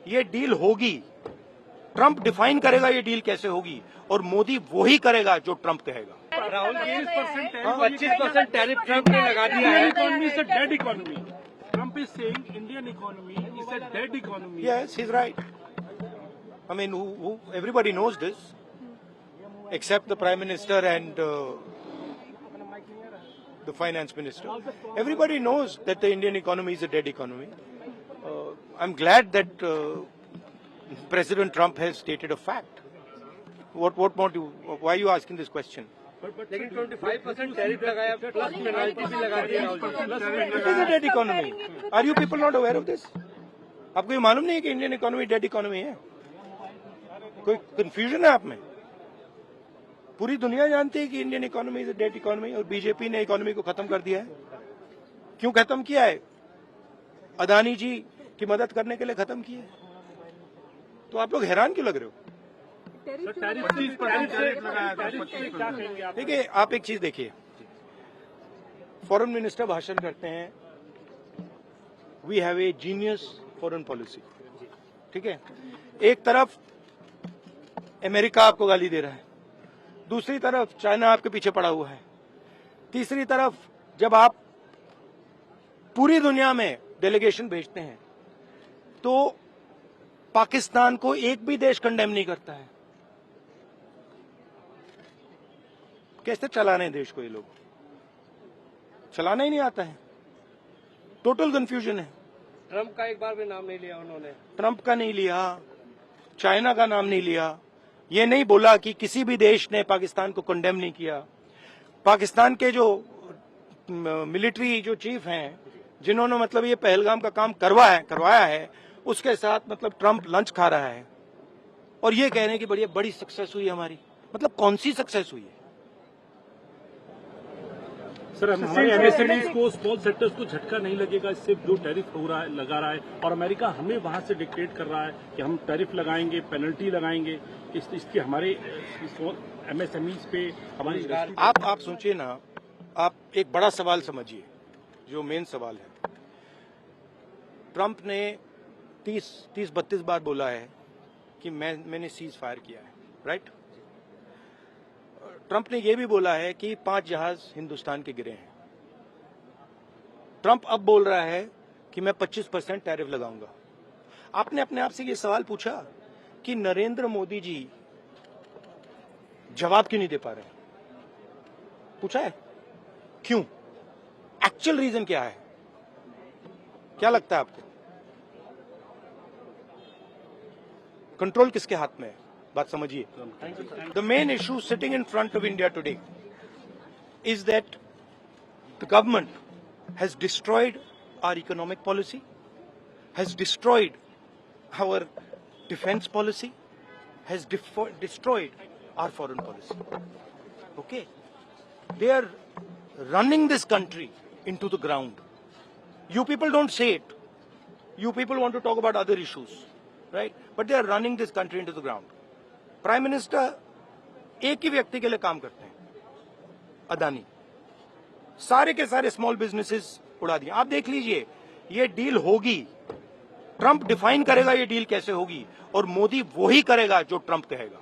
ये डील होगी, Trump define करेगा ये डील कैसे होगी, और मोदी वो ही करेगा जो ट्रंप कहेगा। राहुल 25% टैरिफ ट्रंप ने लगा दिया है। Economy is a dead economy. Trump is saying Indian economy is a dead economy. Yes, he's right. I mean, everybody knows this, except the Prime Minister and the Finance Minister. Everybody knows that the Indian economy is a dead economy. I'm glad that President Trump has stated a fact. What more do you, why are you asking this question? लेकिन 25% tariff लगाया plus penalty भी लगा दी Rahul ji. It is a dead economy. Are you people not aware of this? आपको ये मालूम नहीं है कि इंडियन इकोनॉमी डेड इकोनॉमी है? कोई कंफ्यूजन है आप में? पूरी दुनिया जानती है कि Indian economy is a dead economy, और बीजेपी ने इकोनॉमी को खत्म कर दिया है। क्यों खत्म किया है? अदानी जी की मदद करने के लिए खत्म किया है। तो आप लोग हैरान क्यों लग रहे हो? देखिए, आप एक चीज देखिए, फॉरेन मिनिस्टर भाषण करते हैं, we have a genius foreign policy, ठीक है। एक तरफ अमेरिका आपको गाली दे रहा है, दूसरी तरफ चाइना आपके पीछे पड़ा हुआ है, तीसरी तरफ जब आप पूरी दुनिया में डेलीगेशन भेजते हैं तो पाकिस्तान को एक भी देश कंडेम नहीं करता है। कैसे चलाने देश को? ये लोग चलाना ही नहीं आता है। टोटल कंफ्यूजन है। ट्रंप का एक बार भी नाम नहीं लिया उन्होंने। ट्रंप का नहीं लिया, चाइना का नाम नहीं लिया, ये नहीं बोला कि किसी भी देश ने पाकिस्तान को कंडेम नहीं किया। पाकिस्तान के जो मिलिट्री जो चीफ हैं, जिन्होंने मतलब ये पहलगाम का काम करवाया है, उसके साथ मतलब ट्रंप लंच खा रहा है और ये कह रहे हैं कि बड़ी सक्सेस हुई हमारी। मतलब कौन सी सक्सेस हुई है? सर, हमारे एमएसएमईज को, स्मॉल सेक्टर्स को झटका नहीं लगेगा इससे जो टैरिफ लगा रहा है, और अमेरिका हमें वहां से डिक्टेट कर रहा है कि हम टैरिफ लगाएंगे, पेनल्टी लगाएंगे, इसकी हमारे एमएसएमईज पे हमारी। आप सोचिए ना, आप एक बड़ा सवाल समझिए, जो मेन सवाल है। ट्रंप ने 30-32 बार बोला है कि मैंने सीज फायर किया है, राइट। ट्रंप ने यह भी बोला है कि 5 जहाज हिंदुस्तान के गिरे हैं। ट्रंप अब बोल रहा है कि मैं 25% टैरिफ लगाऊंगा। आपने अपने आप से ये सवाल पूछा कि नरेंद्र मोदी जी जवाब क्यों नहीं दे पा रहे? पूछा है क्यों? एक्चुअल रीजन क्या है? क्या लगता है आपको? कंट्रोल किसके हाथ में है? बात समझिए। The main issue sitting in front of India today is that the government has destroyed our economic policy, has destroyed our defence policy, has destroyed our foreign policy. Okay, they are running this country into the ground. You people don't say it. You people want to talk about other issues, right? But they are running this country into the ground. Prime Minister एक ही व्यक्ति के लिए काम करते हैं, अदानी। सारे के सारे स्मॉल बिजनेसेस उड़ा दिए। आप देख लीजिए, ये डील होगी, ट्रंप डिफाइन करेगा ये डील कैसे होगी, और मोदी वो ही करेगा जो ट्रंप कहेगा।